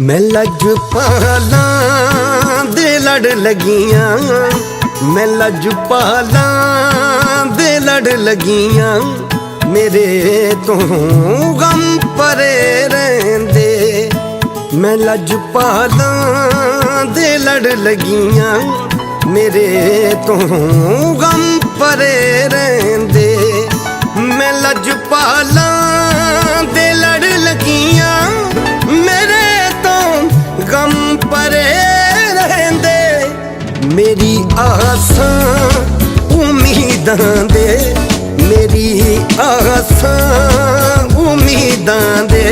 मैं लजपाला दे लड़ लगियां, मैं लजपाला दे लड़ लगियां, मेरे तो गम परे रहंदे। मैं लजपाला दे लड़ लगियां, मेरे तो गम परे रहंदे। मैं लजपाला दे लड़ लगियां, मेरे तो गम परे रहंदे। मेरी आसां उम्मीदां दे, मेरी आसां उम्मीदां दे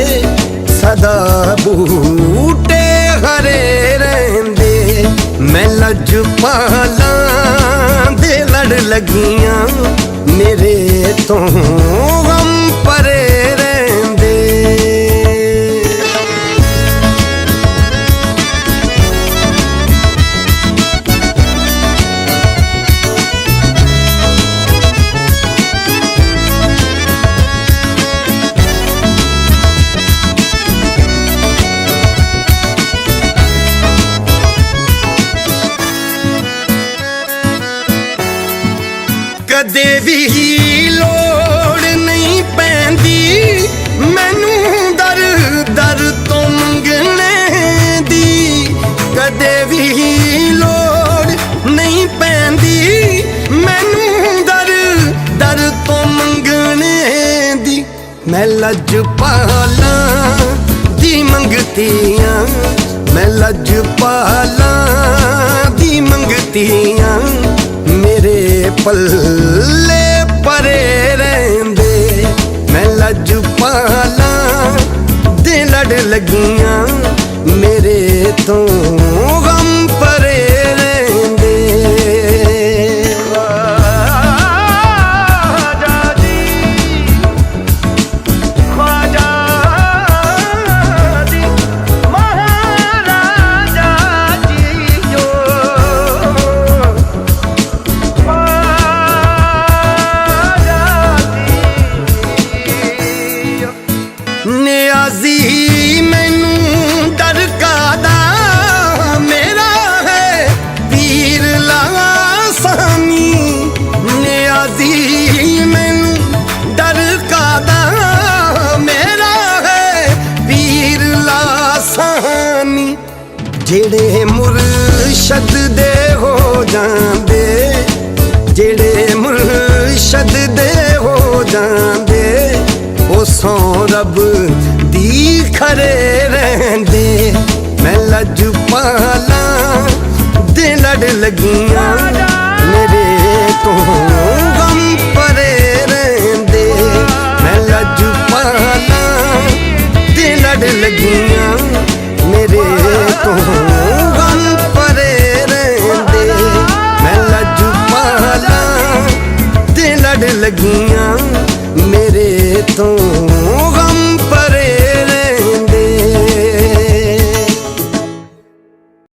सदा बूटे हरे रहंदे। मैं लजपाला दे लड़ लगियां, मेरे तो गम परे रहंदे। कदे भी लोड़ नहीं पैंदी मैनू दर दर तो मंगने दी। कदे भी लोड़ नहीं पैंदी मैनू दर दर तो मंगने दी। मैं लजपाला दी मंगतियां, मैं लजपाला दी मंगतियां, मेरे पल्ले परे रहंदे। मैं लजपाला दे लड़ लगियां, मेरे तो गम परे रहंदे। नियाज़ी मैनू डर कादा मेरा है पीर लासानी। नियाज़ी मैनू डर कादा मेरा है पीर लासानी। जेड़े मुर्शद दे हो जांदे, जेड़े मुर्शद दे हो जांदे, ओ सौ रब दी खरे रहंदे। मैं लजपाला दे लड़ लगियां, मेरे तो गम परे रहंदे। मैं लजपाला दे लड़ लगियां, मेरे तो गम परे रहंदे। मैं लजपाला दे लड़ लगियां, मेरे तो